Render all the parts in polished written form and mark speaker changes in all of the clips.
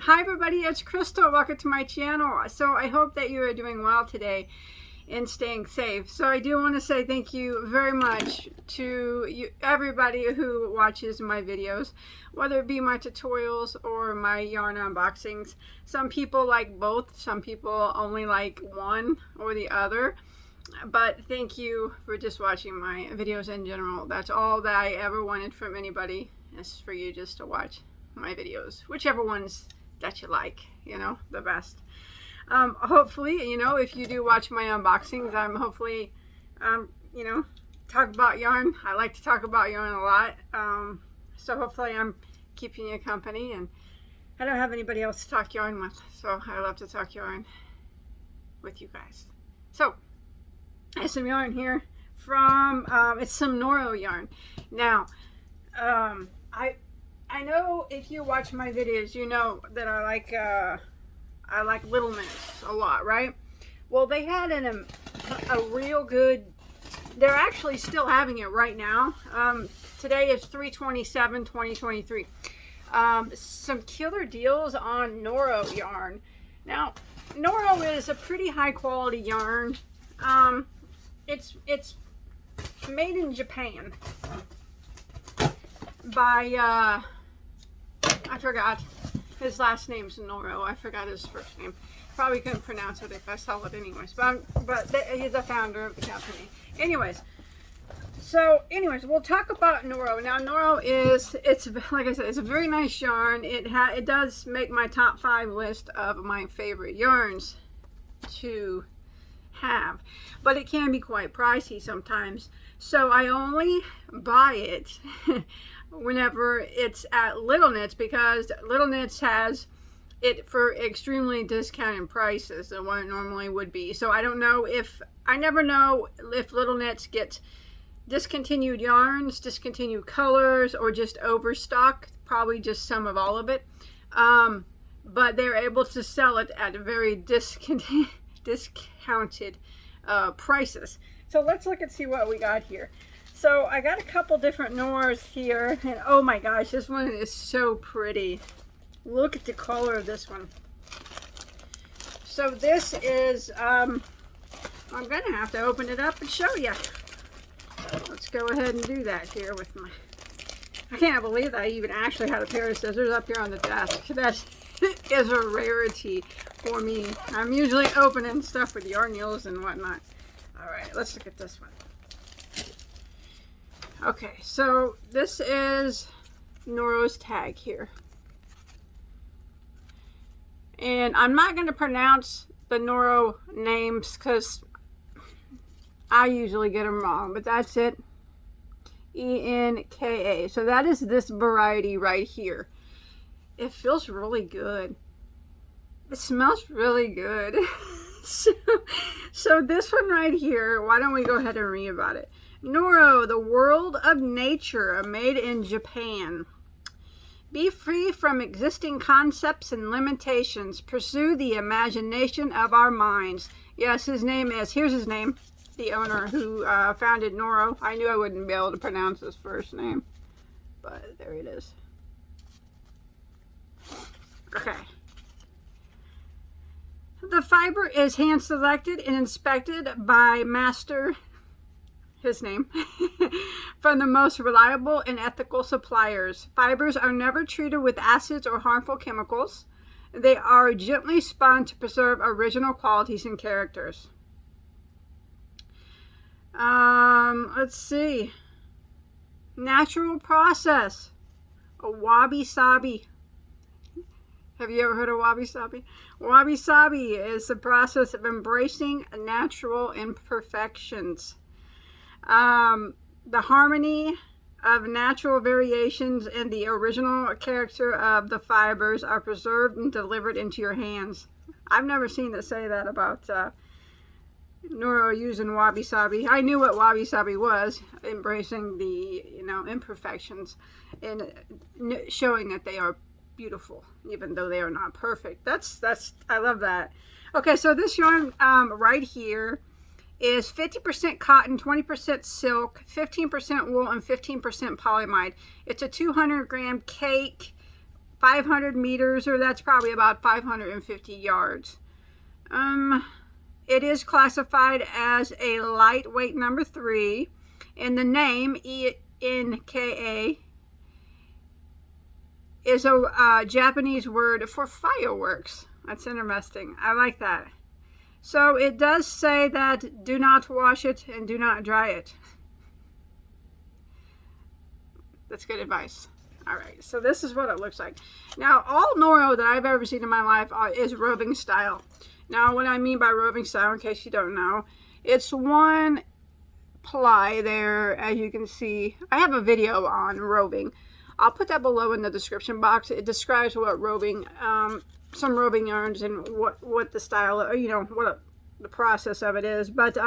Speaker 1: Hi everybody, it's Crystal. Welcome to my channel. So I hope that you are doing well today and staying safe. So I do want to say thank you very much to everybody who watches my videos, whether it be my tutorials or my yarn unboxings. Some people like both, some people only like one or the other. But thank you for just watching my videos in general. That's all that I ever wanted from anybody, is for you just to watch my videos, whichever ones that you like, you know, the best. Hopefully, you know, if you do watch my unboxings, I'm hopefully, you know, talk about yarn. I like to talk about yarn a lot. So hopefully I'm keeping you company, and I don't have anybody else to talk yarn with, so I love to talk yarn with you guys. So I have some yarn here from, it's some Noro yarn. Now, I know if you watch my videos, you know that I like Little Minutes a lot, right? Well, they had a real good, they're actually still having it right now. Today is 3/27/2023. Some killer deals on Noro yarn. Now, Noro is a pretty high quality yarn. It's made in Japan by I forgot his last name's Noro. I forgot his first name. Probably couldn't pronounce it if I saw it anyways. But he's the founder of the company. Anyways, we'll talk about Noro. Now, Noro it's like I said, it's a very nice yarn. It does make my top 5 list of my favorite yarns to have, but it can be quite pricey sometimes. So I only buy it whenever it's at Little Knits, because Little Knits has it for extremely discounted prices than what it normally would be. So I never know if Little Knits gets discontinued yarns, discontinued colors, or just overstock. Probably just some of all of it. But they're able to sell it at a very discounted prices. So let's look and see what we got here. So I got a couple different Noros here, and oh my gosh, this one is so pretty. Look at the color of this one. So this is, I'm gonna have to open it up and show you. Let's go ahead and do that here with my, I can't believe that I even actually had a pair of scissors up here on the desk. That is a rarity for me. I'm usually opening stuff with yarn needles and whatnot. All right, let's look at this one. Okay, so this is Noro's tag here. And I'm not going to pronounce the Noro names because I usually get them wrong, but that's it. ENKA. So that is this variety right here. It feels really good. It smells really good. So this one right here, why don't we go ahead and read about it. Noro, the world of nature, made in Japan. Be free from existing concepts and limitations. Pursue the imagination of our minds. Yes, his name is, here's his name, the owner who founded Noro. I knew I wouldn't be able to pronounce his first name, but there it is. Okay. The fiber is hand selected and inspected by master, his name, from the most reliable and ethical suppliers. Fibers are never treated with acids or harmful chemicals. They are gently spun to preserve original qualities and characters. Let's see. Natural process. A wabi-sabi. Have you ever heard of wabi-sabi? Wabi-sabi is the process of embracing natural imperfections. The harmony of natural variations and the original character of the fibers are preserved and delivered into your hands. I've never seen it say that about Noro using wabi-sabi. I knew what wabi-sabi was, embracing the, you know, imperfections and showing that they are beautiful, even though they are not perfect. I love that. Okay, so this yarn right here is 50% cotton, 20% silk, 15% wool, and 15% polyamide. It's a 200 gram cake, 500 meters, or that's probably about 550 yards. It is classified as a lightweight number 3, and the name ENKA is a Japanese word for fireworks. That's interesting. I like that. So it does say that do not wash it and do not dry it. That's good advice. All right, so this is what it looks like. Now, all Noro that I've ever seen in my life is roving style. Now, what I mean by roving style, in case you don't know, it's one ply there, as you can see. I have a video on roving. I'll put that below in the description box. It describes what roving, some roving yarns and what the style, you know, what the process of it is. But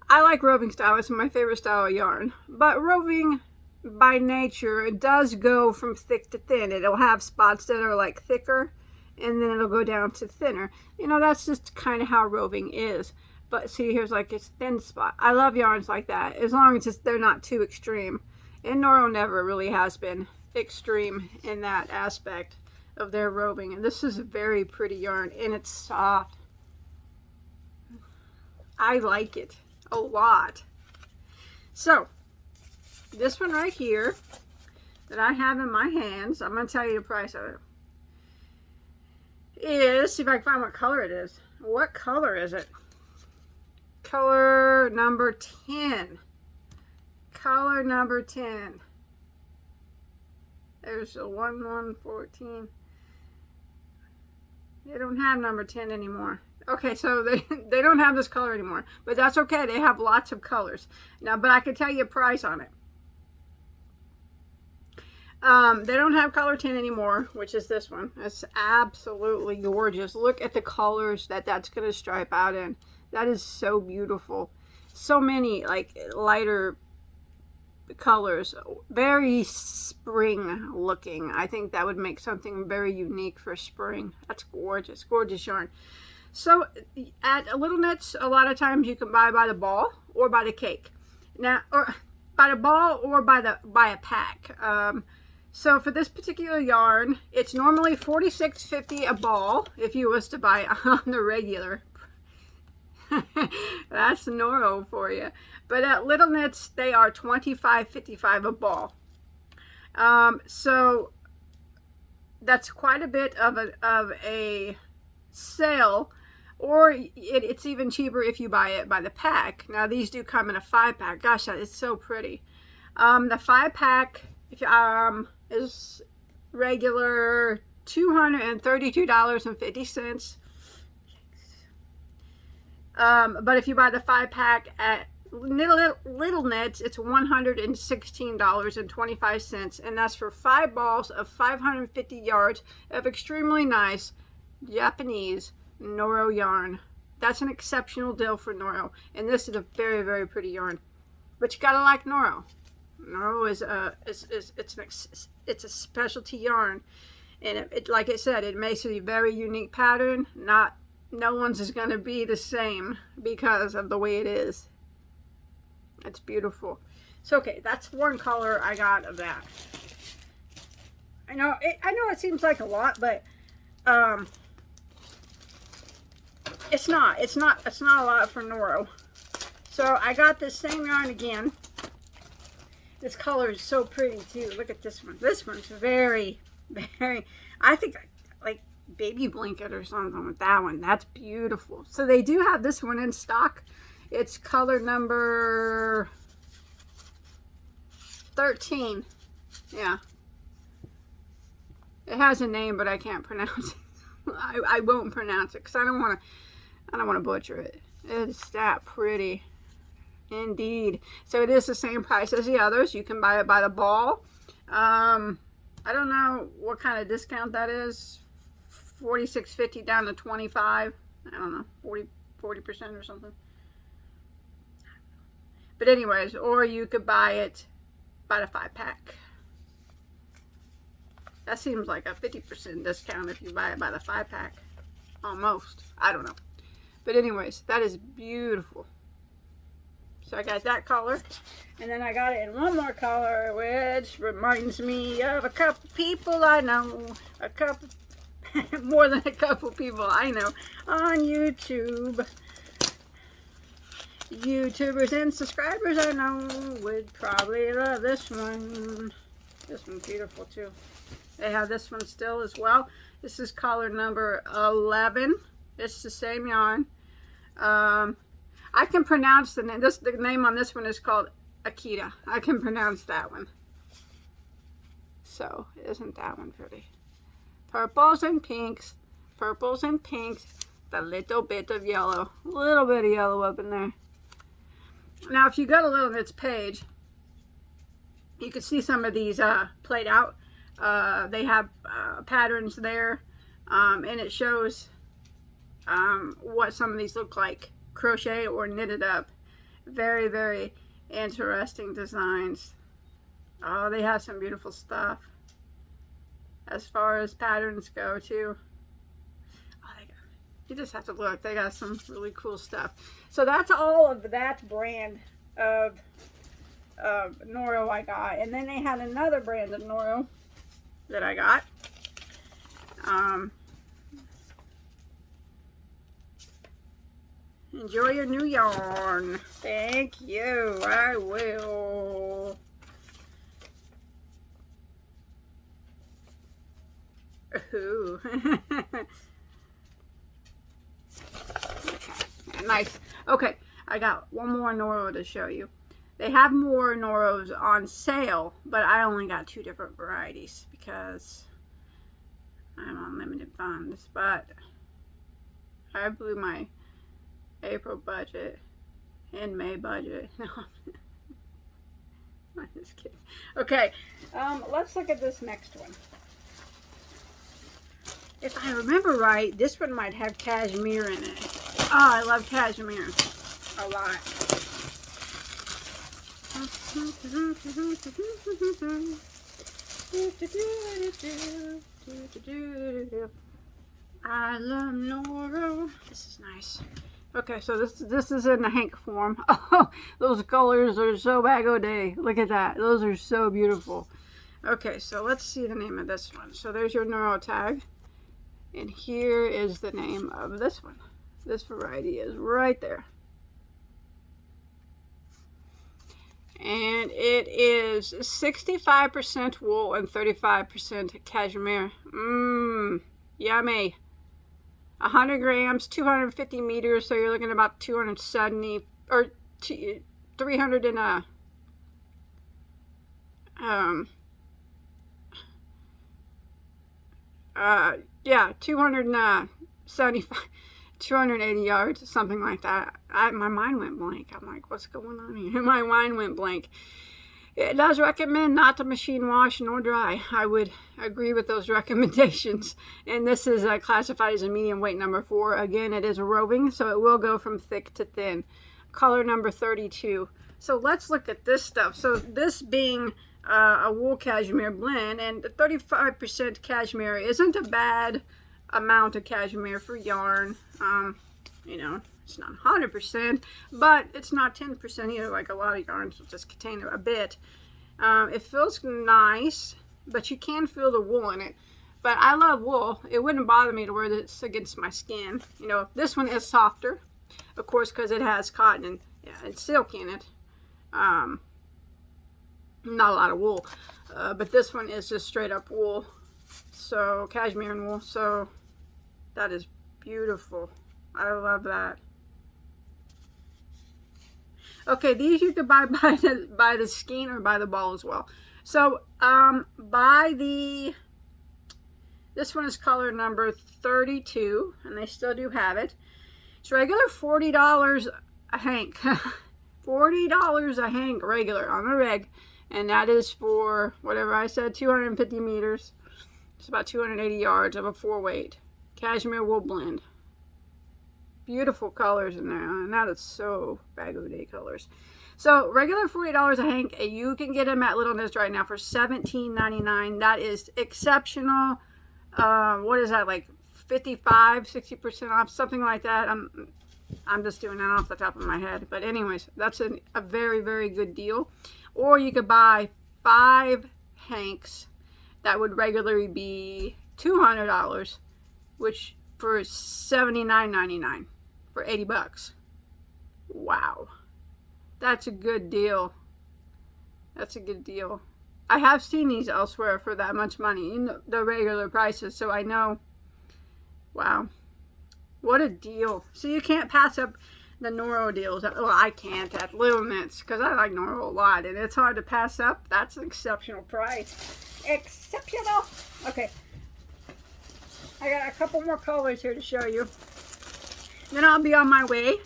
Speaker 1: I like roving style. It's my favorite style of yarn. But roving, by nature, it does go from thick to thin. It'll have spots that are like thicker, and then it'll go down to thinner. You know, that's just kind of how roving is. But see, here's like its thin spot. I love yarns like that, as long as they're not too extreme. And Noro never really has been extreme in that aspect of their roving. And this is a very pretty yarn, and it's soft. I like it a lot. So, this one right here that I have in my hands, I'm going to tell you the price of it, is, see if I can find what color it is. What color is it? Color number 10. Color number 10. There's a 1114. They don't have number 10 anymore. Okay, so they don't have this color anymore. But that's okay. They have lots of colors. Now, but I can tell you a price on it. They don't have color 10 anymore, which is this one. It's absolutely gorgeous. Look at the colors that's going to stripe out in. That is so beautiful. So many like lighter colors, very spring looking. I think that would make something very unique for spring. That's gorgeous, gorgeous yarn. So at Little Knits, a lot of times you can buy by the ball or by the cake. Now, or by the ball or by a pack. So for this particular yarn, it's normally $46.50 a ball if you was to buy it on the regular. That's Noro for you. But at Little Knits, they are $25.55 a ball. So that's quite a bit of a sale. Or it's even cheaper if you buy it by the pack. Now these do come in a 5-pack. Gosh, that is so pretty. The 5-pack is regular $232.50. But if you buy the 5-pack at Little Knits, it's $116.25, and that's for 5 balls of 550 yards of extremely nice Japanese Noro yarn. That's an exceptional deal for Noro, and this is a very, very pretty yarn. But you gotta like Noro. Noro is it's a specialty yarn, and it like I said, it makes a very unique pattern. No one's is going to be the same because of the way it is. It's beautiful. So okay, that's one color I got of that. I know it seems like a lot, but it's not a lot for Noro. So I got this same yarn again. This color is so pretty too. Look at this one. This one's very, very, I think like baby blanket or something with that one. That's beautiful. So they do have this one in stock. It's color number 13. Yeah. It has a name, but I can't pronounce it. I won't pronounce it because I don't want to butcher it. It's that pretty. Indeed. So it is the same price as the others. You can buy it by the ball. I don't know what kind of discount that is. $46.50 down to $25. I don't know, 40% or something. But anyways, or you could buy it by the 5-pack. That seems like a 50% discount if you buy it by the 5-pack. Almost. I don't know. But anyways, that is beautiful. So I got that color. And then I got it in one more color, which reminds me of a couple people I know. A couple, more than a couple people I know on YouTube. YouTubers and subscribers I know would probably love this one. This one's beautiful too. They have this one still as well. This is color number 11. It's the same yarn. I can pronounce the name. The name on this one is called Akita. I can pronounce that one. So, isn't that one pretty? Purples and pinks. Purples and pinks. A little bit of yellow. A little bit of yellow up in there. Now, if you go to Little Knits page, you can see some of these played out. They have patterns there, and it shows what some of these look like, crochet or knitted up. Very, very interesting designs. Oh, they have some beautiful stuff as far as patterns go too. Oh, you just have to look. They got some really cool stuff. So that's all of that brand of Noro I got. And then they had another brand of Noro that I got. Enjoy your new yarn. Thank you. I will. Ooh. Okay. Nice. Okay, I got one more Noro to show you. They have more Noros on sale, but I only got 2 different varieties because I'm on limited funds. But I blew my April budget and May budget. No, I'm just kidding. Okay, let's look at this next one. If I remember right, this one might have cashmere in it. Oh, I love cashmere a lot. I love Noro. This is nice. Okay, so this is in the hank form. Oh, those colors are so Bagoday. Look at that. Those are so beautiful. Okay, so let's see the name of this one. So there's your Noro tag. And here is the name of this one. This variety is right there. And it is 65% wool and 35% cashmere. Mmm, yummy. 100 grams, 250 meters, so you're looking at about 270 or 300 and yeah, 275, 280 yards, something like that. My mind went blank. I'm like, what's going on here? My mind went blank. It does recommend not to machine wash nor dry. I would agree with those recommendations. And this is classified as a medium weight number 4. Again, it is a roving, so it will go from thick to thin. Color number 32. So let's look at this stuff. So this being a wool cashmere blend, and 35% cashmere isn't a bad amount of cashmere for yarn. You know, it's not 100%, but it's not 10% either, like a lot of yarns will just contain a bit. It feels nice, but you can feel the wool in it. But I love wool. It wouldn't bother me to wear this against my skin. You know, this one is softer, of course, because it has cotton and silk in it. Not a lot of wool, but this one is just straight up wool, so cashmere and wool. So that is beautiful. I love that. Okay, these you could buy by the skein or by the ball as well. So this one is color number 32, and they still do have it. It's regular $40 a hank. $40 a hank regular on the reg. And that is for, whatever I said, 250 meters. It's about 280 yards of a 4-weight. Cashmere wool blend. Beautiful colors in there. And that is so Bagoday colors. So, regular $40 a hank. You can get them at Little Knits right now for $17.99. That is exceptional. What is that, like 55, 60% off? Something like that. I'm just doing that off the top of my head. But anyways, that's a very, very good deal. Or you could buy 5 hanks that would regularly be $200, which for $79.99 for 80 bucks. Wow. That's a good deal. That's a good deal. I have seen these elsewhere for that much money in the regular prices, so I know. Wow. What a deal. So you can't pass up the Noro deals. Well, I can't at Little Knits because I like Noro a lot, and it's hard to pass up. That's an exceptional price. Exceptional. Okay. I got a couple more colors here to show you. Then I'll be on my way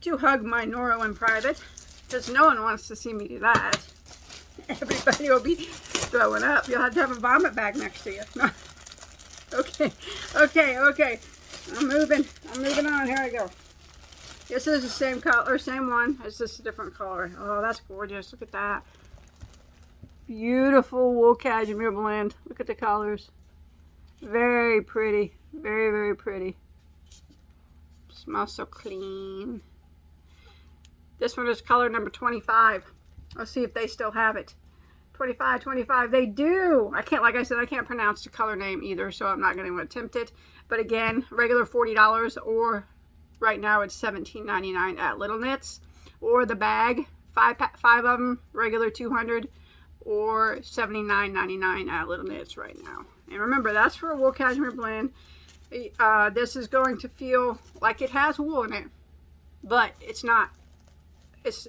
Speaker 1: to hug my Noro in private, because no one wants to see me do that. Everybody will be throwing up. You'll have to have a vomit bag next to you. No. Okay. I'm moving on. Here I go. This is the same color, same one. It's just a different color. Oh, that's gorgeous. Look at that. Beautiful wool cashmere blend. Look at the colors. Very pretty. Very, very pretty. Smells so clean. This one is color number 25. Let's see if they still have it. 25. They do. Like I said, I can't pronounce the color name either, so I'm not going to attempt it. But again, regular $40, or right now it's $17.99 at Little Knits, or the bag, five of them, regular $200, or $79.99 at Little Knits right now. And remember, that's for a wool cashmere blend. This is going to feel like it has wool in it, but it's not. It's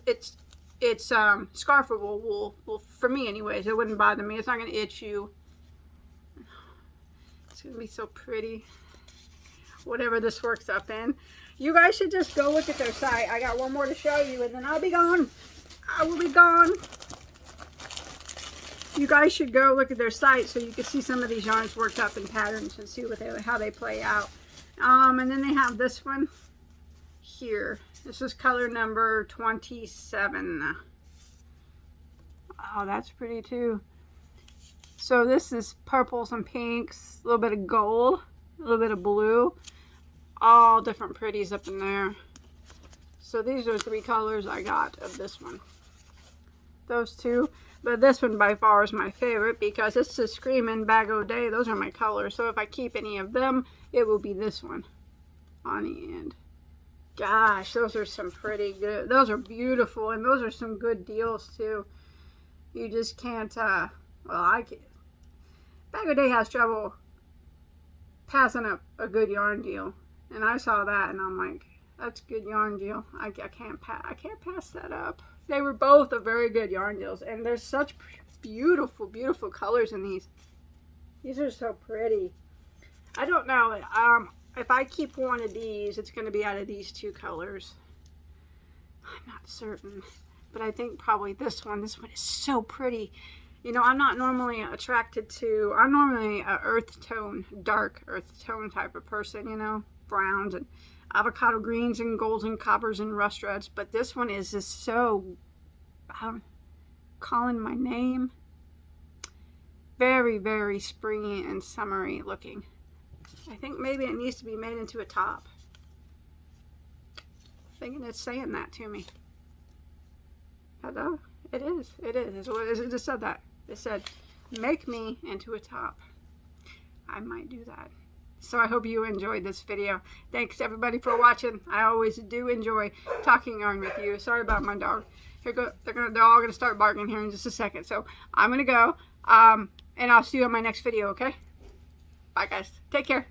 Speaker 1: scarfable wool. Well, for me anyways, it wouldn't bother me. It's not going to itch you. It's going to be so pretty. Whatever this works up in. You guys should just go look at their site. I got one more to show you, and then I'll be gone. I will be gone. You guys should go look at their site so you can see some of these yarns worked up in patterns and see how they play out. And then they have this one here. This is color number 27. Oh, that's pretty too. So this is purples and pinks, a little bit of gold, a little bit of blue, all different pretties up in there. So these are 3 colors I got of this one. Those 2. But this one by far is my favorite because it's the Screamin' Bagoday. Those are my colors. So if I keep any of them, it will be this one on the end. Gosh, those are some pretty good. Those are beautiful, and those are some good deals too. You just can't, well, I can't. Bagoday has trouble passing up a good yarn deal. And I saw that, and I'm like, that's a good yarn deal. I can't pass that up. They were both a very good yarn deals, and there's such beautiful, beautiful colors in these. These are so pretty. I don't know. If I keep one of these, it's going to be out of these 2 colors. I'm not certain, but I think probably this one. This one is so pretty. You know, I'm not normally attracted to, I'm normally a earth tone, dark earth tone type of person, you know, browns and avocado greens and golds and coppers and rust reds. But this one is just so, I'm calling my name, very, very springy and summery looking. I think maybe it needs to be made into a top. I'm thinking it's saying that to me. Hello? It is. It just said that. It said, make me into a top. I might do that. So I hope you enjoyed this video. Thanks everybody for watching. I always do enjoy talking yarn with you. Sorry about my dog. They're all gonna start barking here in just a second. So I'm gonna go. And I'll see you in my next video, okay? Bye guys. Take care.